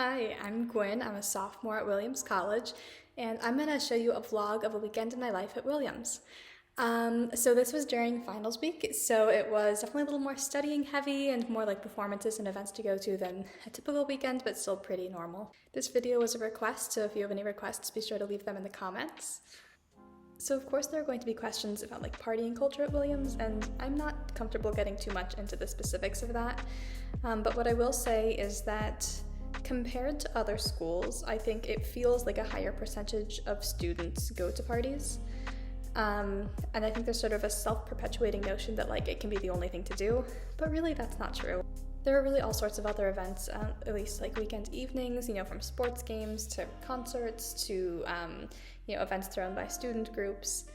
Hi, I'm Gwyn. I'm a sophomore at Williams College, and I'm going to show you a vlog of a weekend in my life at Williams. So this was during finals week, so it was definitely a little more studying heavy and more like performances and events to go to than a typical weekend, but still pretty normal. This video was a request, so if you have any requests, be sure to leave them in the comments. So of course there are going to be questions about like partying culture at Williams, and I'm not comfortable getting too much into the specifics of that, but what I will say is that compared to other schools, I think it feels like a higher percentage of students go to parties. And I think there's sort of a self-perpetuating notion that like it can be the only thing to do, but really that's not true. There are really all sorts of other events, at least like weekend evenings, from sports games to concerts to, events thrown by student groups.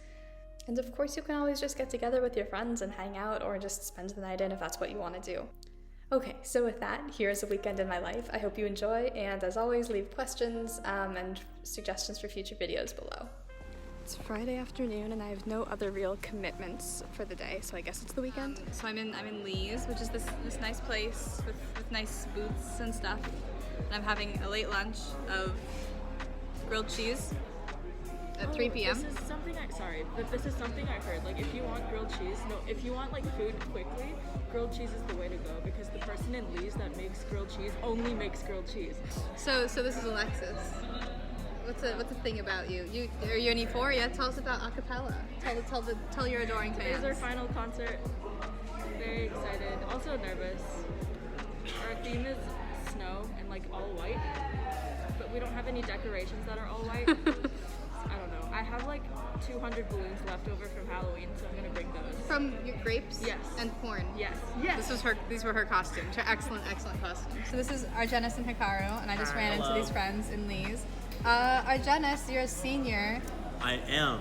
And of course you can always just get together with your friends and hang out or just spend the night in if that's what you want to do. Okay, so with that, here's a weekend in my life. I hope you enjoy, and as always, leave questions and suggestions for future videos below. It's Friday afternoon, and I have no other real commitments for the day, so I guess it's the weekend. So I'm in Lee's, which is this nice place with nice booths and stuff. And I'm having a late lunch of grilled cheese at 3 p.m. This is something I heard. Like, if you want grilled cheese, if you want like food quickly, grilled cheese is the way to go, because the person in Lee's that makes grilled cheese only makes grilled cheese. So this is Alexis. What's the thing about you? Are you an E4? Yeah, tell us about acapella. Tell your adoring fans. It's our final concert. Very excited. Also nervous. Our theme is snow and like all white, but we don't have any decorations that are all white. I don't know. I have like 200 balloons left over from Halloween, so I'm gonna bring those. From your grapes? Yes. And corn? Yes. Yes. These were her costumes. Her excellent costumes. So this is Argenis and Hikaru, and I just ran into these friends in Lee's. Argenis, you're a senior. I am.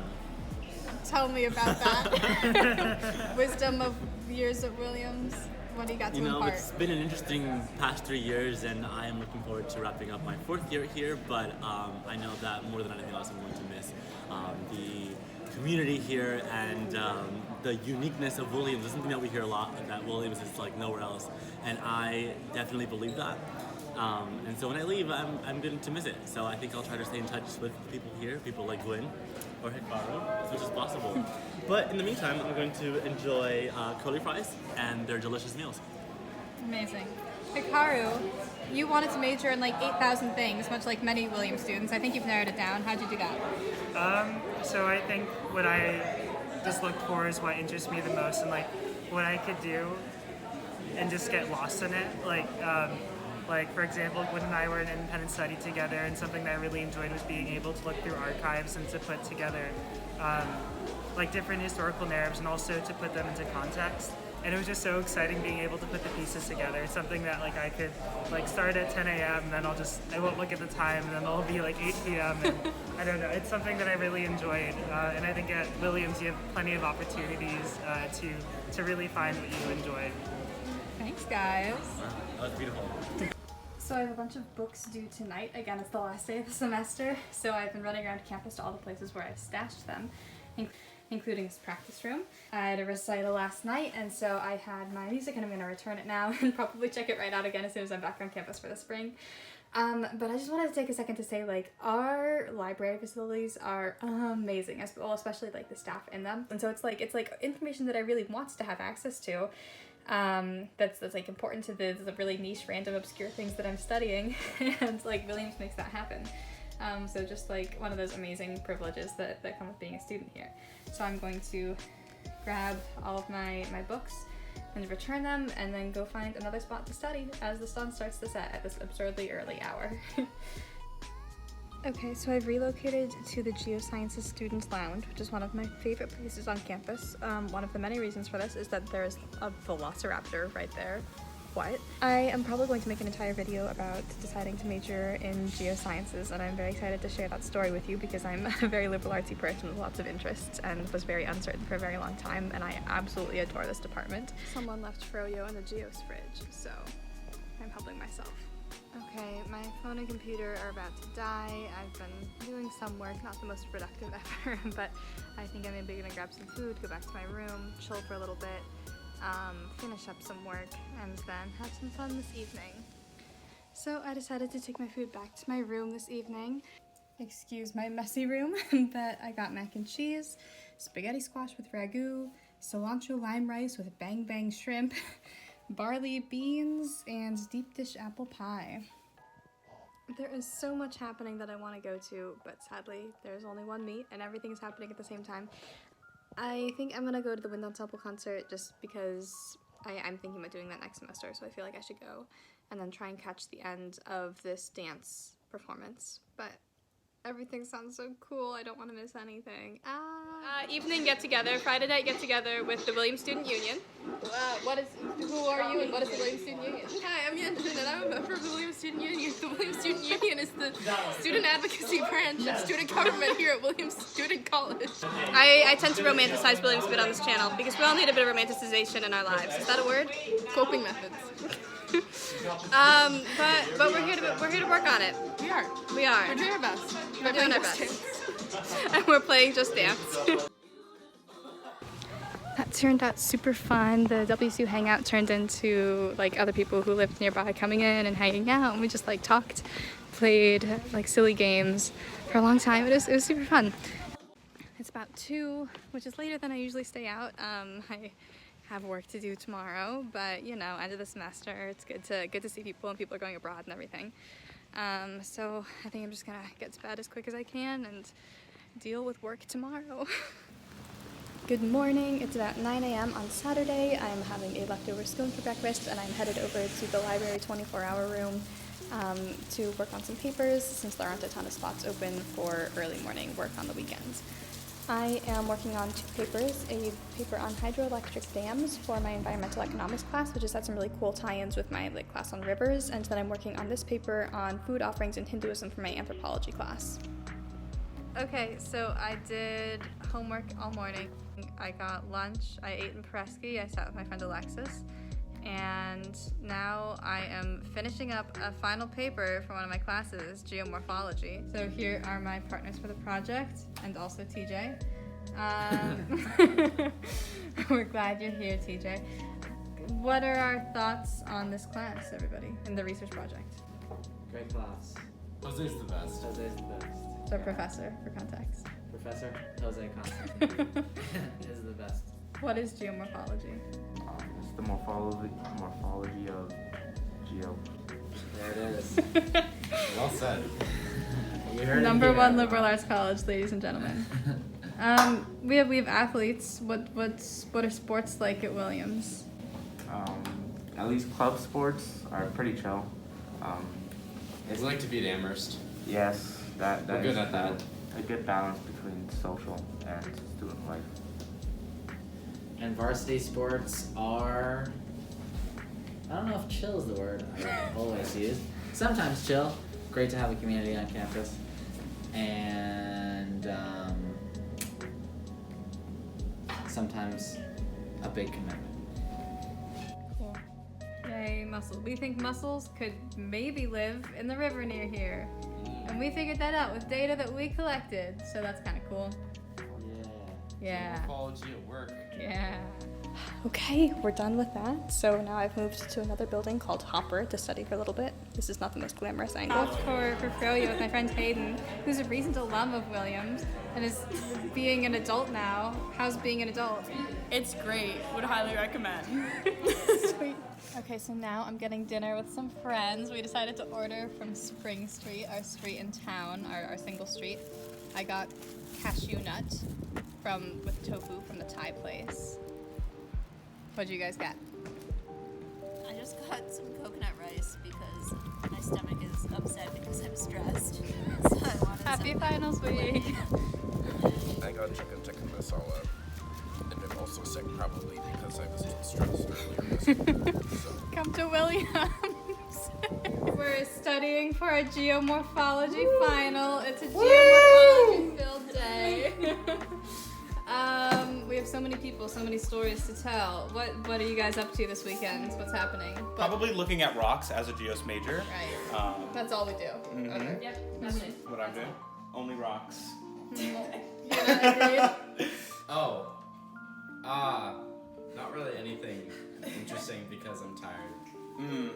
Tell me about that. Wisdom of years at Williams. What do you got to impart? It's been an interesting past 3 years, and I am looking forward to wrapping up my 4th year here, but I know that more than anything else I'm going to miss the community here and the uniqueness of Williams. It's something that we hear a lot, that Williams is like nowhere else, and I definitely believe that. And so when I leave, I'm going to miss it. So I think I'll try to stay in touch with people here, people like Gwyn or Hikaru, as much as possible. But in the meantime, I'm going to enjoy curly fries and their delicious meals. Amazing. Hikaru, you wanted to major in like 8,000 things, much like many Williams students. I think you've narrowed it down. How'd you do that? So I think what I just look for is what interests me the most, and like what I could do and just get lost in it. Like for example, Gwyn and I were in independent study together, and something that I really enjoyed was being able to look through archives and to put together like different historical narratives, and also to put them into context. And it was just so exciting being able to put the pieces together. It's something that like I could like start at 10 a.m. and then I won't look at the time, and then it'll be like 8 p.m. and I don't know. It's something that I really enjoyed, and I think at Williams you have plenty of opportunities to really find what you enjoy. Thanks, guys. That was beautiful. So I have a bunch of books due tonight. Again, it's the last day of the semester, so I've been running around campus to all the places where I've stashed them, including this practice room. I had a recital last night, and so I had my music, and I'm going to return it now and probably check it right out again as soon as I'm back on campus for the spring. But I just wanted to take a second to say, like, our library facilities are amazing, as well, especially like the staff in them. And so it's like information that I really want to have access to. That's like important to the really niche, random, obscure things that I'm studying, and like Williams makes that happen. So just like one of those amazing privileges that come with being a student here. So I'm going to grab all of my books and return them, and then go find another spot to study as the sun starts to set at this absurdly early hour. Okay, so I've relocated to the Geosciences Students Lounge, which is one of my favorite places on campus. One of the many reasons for this is that there's a velociraptor right there. What? I am probably going to make an entire video about deciding to major in geosciences, and I'm very excited to share that story with you because I'm a very liberal artsy person with lots of interests and was very uncertain for a very long time, and I absolutely adore this department. Someone left froyo in the geos fridge, so I'm helping myself. Okay, my phone and computer are about to die. I've been doing some work, not the most productive ever, but I think I'm maybe gonna grab some food, go back to my room, chill for a little bit, finish up some work, and then have some fun this evening. So I decided to take my food back to my room this evening. Excuse my messy room, but I got mac and cheese, spaghetti squash with ragu, cilantro lime rice with bang bang shrimp, barley beans, and deep dish apple pie. There is so much happening that I want to go to, but sadly there's only one meet and everything's happening at the same time. I think I'm gonna go to the Wind Ensemble concert just because I'm thinking about doing that next semester, so I feel like I should go and then try and catch the end of this dance performance. But everything sounds so cool, I don't want to miss anything. Evening get-together, Friday night get-together with the Williams Student Union. Who are you and what is the Williams Student Union? Hi, I'm Yanjin and I'm a member of the Williams Student Union. The Williams Student Union is the student advocacy branch of student government here at Williams Student College. I tend to romanticize Williams a bit on this channel because we all need a bit of romanticization in our lives. Is that a word? Coping methods. But we're here to work on it. We are. We're doing our best. We're doing our best. And we're playing Just Dance. That turned out super fun. The WSU hangout turned into like other people who lived nearby coming in and hanging out, and we just like talked, played like silly games for a long time. It was super fun. It's about 2, which is later than I usually stay out. I have work to do tomorrow, but you know, end of the semester, it's good to see people, and people are going abroad and everything. So I think I'm just gonna get to bed as quick as I can and deal with work tomorrow. Good morning, it's about 9 a.m. on Saturday. I'm having a leftover scone for breakfast and I'm headed over to the library 24-hour room to work on some papers since there aren't a ton of spots open for early morning work on the weekends. I am working on 2 papers, a paper on hydroelectric dams for my environmental economics class, which has had some really cool tie-ins with my lit class on rivers, and then I'm working on this paper on food offerings in Hinduism for my anthropology class. Okay, so I did homework all morning. I got lunch, I ate in Presky, I sat with my friend Alexis, and now I am finishing up a final paper for one of my classes, geomorphology. So here are my partners for the project, and also TJ. We're glad you're here, TJ. What are our thoughts on this class, everybody, and the research project? Great class. Jose's the best. Jose's the best. So professor, for context. Professor Jose Constantine is the best. What is geomorphology? It's the morphology of geo. There it is. Well said. You heard Number it here. 1 liberal arts college, ladies and gentlemen. We have athletes. What are sports like at Williams? At least club sports are pretty chill. We like to beat Amherst. Yes, that We're good is at that. a good balance between social and student life. And varsity sports are, I don't know if chill is the word I always use. Sometimes chill. Great to have a community on campus. And sometimes a big commitment. Cool. Yay, mussels. We think mussels could maybe live in the river near here. And we figured that out with data that we collected. So that's kind of cool. Yeah. Morphology at work. Yeah. Okay, we're done with that. So now I've moved to another building called Hopper to study for a little bit. This is not the most glamorous angle. For Froyo with my friend Hayden, who's a recent alum of Williams and is being an adult now. How's being an adult? It's great. Would highly recommend. Sweet. Okay, so now I'm getting dinner with some friends. We decided to order from Spring Street, our street in town, our single street. I got cashew nut with tofu from the Thai place. What'd you guys get? I just got some coconut rice because my stomach is upset because I'm stressed. So I wanted Happy some finals week! I got chicken tikka masala, and I'm also sick probably because I was stressed earlier this week. So. Come to Williams! We're studying for a geomorphology final. It's a geomorphology-filled day. We have so many people, so many stories to tell. What are you guys up to this weekend? What's happening? Probably looking at rocks as a geos major. Right. That's all we do. Mhm. Okay. Yep, that's it. What I'm doing? Only rocks. Oh. Not really anything interesting because I'm tired.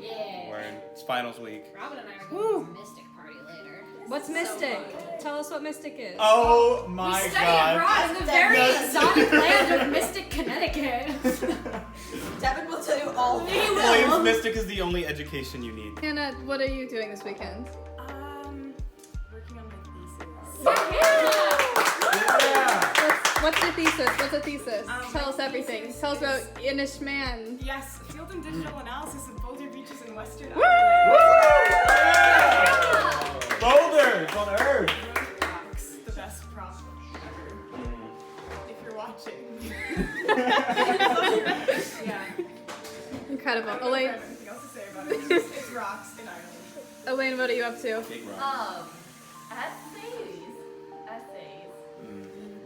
Yeah. Word. It's finals week. Robin and I are going to a Mystic party later. What's Mystic? Tell us what Mystic is. Oh my We study god. abroad in the very exotic land of Mystic, Connecticut. Devin will tell you all. Williams Mystic is the only education you need. Hannah, what are you doing this weekend? Working on my thesis. What's your thesis? What's a thesis? Tell us everything. Tell us about Inish Man. Yes, field and digital analysis of boulder beaches in Western Woo! Boulders on Earth. Rocks, the best prop ever. If you're watching. Yeah. Incredible. I don't Elaine, have anything else to say about it. It's rocks in Ireland. Elaine, what are you up to? Essays.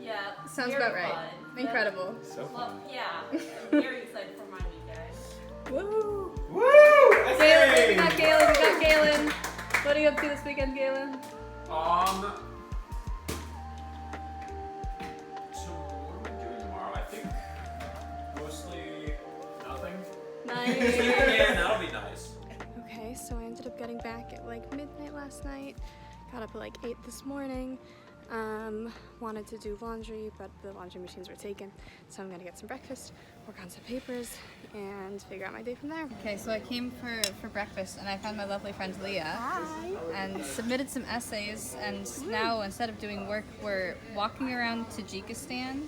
Yeah. Sounds very about right. fun. Incredible. So Well, fun. yeah. I'm very excited for my weekend. Woo! Woo! Galen, we got Galen, we got Galen. What are you up to this weekend, Galen? So what am I doing tomorrow? I think mostly nothing. Nice. Yeah, that'll be nice. Okay, so I ended up getting back at like midnight last night. Got up at like 8 this morning. Wanted to do laundry, but the laundry machines were taken. So I'm gonna get some breakfast, work on some papers, and figure out my day from there. Okay, so I came for breakfast and I found my lovely friend Leah. Hi. And submitted some essays, and now instead of doing work, we're walking around Tajikistan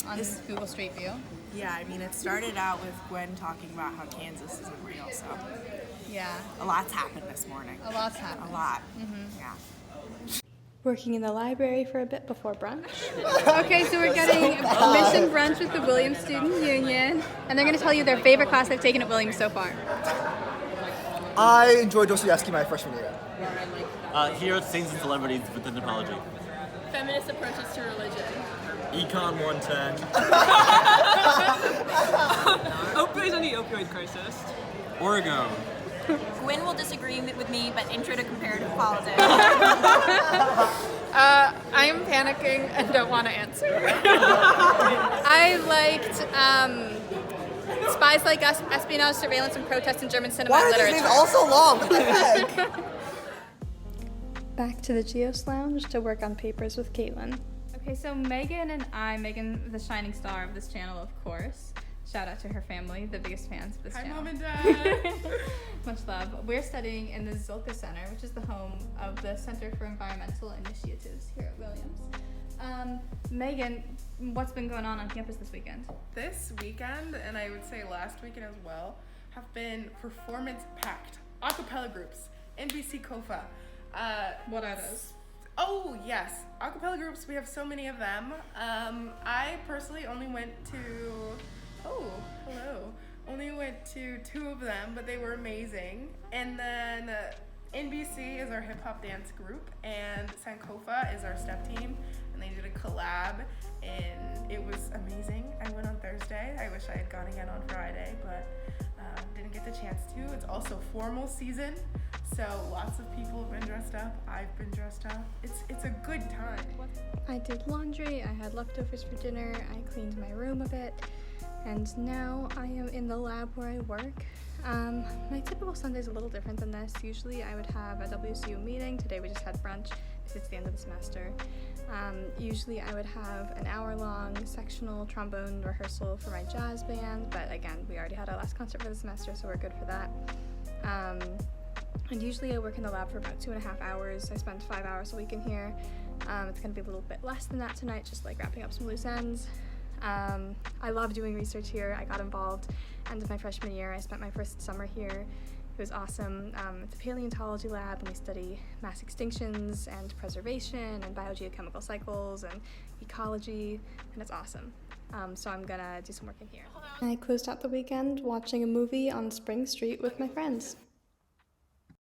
on Google Street View. Yeah, I mean, it started out with Gwen talking about how Kansas isn't real, so Yeah, a lot's happened this morning. a lot's happened. A lot. Yeah. Working in the library for a bit before brunch. Okay, so we're getting mission brunch with the Williams Student Union, and they're going to tell you their favorite class they've taken at Williams so far. I enjoyed Dostoevsky my freshman year. Here at Saints and Celebrities with Anthropology. Feminist approaches to religion. Econ 110. Opioids on the opioid crisis. Oregon. Gwen will disagree with me, but intro to comparative politics. I am panicking and don't want to answer. I liked Spies Like Us, Espionage, Surveillance, and Protest in German Cinema Why and are these Literature. names all so long? What the heck? Back to the Geos Lounge to work on papers with Caitlin. Okay, so Megan and I, Megan, the shining star of this channel, of course. Shout out to her family, the biggest fans of this channel. Hi, Mom and Dad. Much love. We're studying in the Zilka Center, which is the home of the Center for Environmental Initiatives here at Williams. Megan, what's been going on campus this weekend? This weekend, and I would say last weekend as well, have been performance-packed. Acapella groups, NBC KOFA. What are those? Oh, yes. Acapella groups, we have so many of them. I personally only went to... Oh, hello. Only went to 2 of them, but they were amazing. And then NBC is our hip-hop dance group, and Sankofa is our step team, and they did a collab, and it was amazing. I went on Thursday. I wish I had gone again on Friday, but didn't get the chance to. It's also formal season, so lots of people have been dressed up. I've been dressed up. It's a good time. I did laundry, I had leftovers for dinner, I cleaned my room a bit, and now I am in the lab where I work. My typical Sunday is a little different than this. Usually I would have a WCU meeting. Today we just had brunch because it's the end of the semester. Usually I would have an hour-long sectional trombone rehearsal for my jazz band, but again, we already had our last concert for the semester, so we're good for that. And usually I work in the lab for about 2.5 hours. I spend 5 hours a week in here. It's gonna be a little bit less than that tonight, just like wrapping up some loose ends. I love doing research here. I got involved end of my freshman year. I spent my first summer here. It was awesome. It's a Paleontology Lab, and we study mass extinctions and preservation and biogeochemical cycles and ecology, and it's awesome. So I'm gonna do some work in here. I closed out the weekend watching a movie on Spring Street with my friends.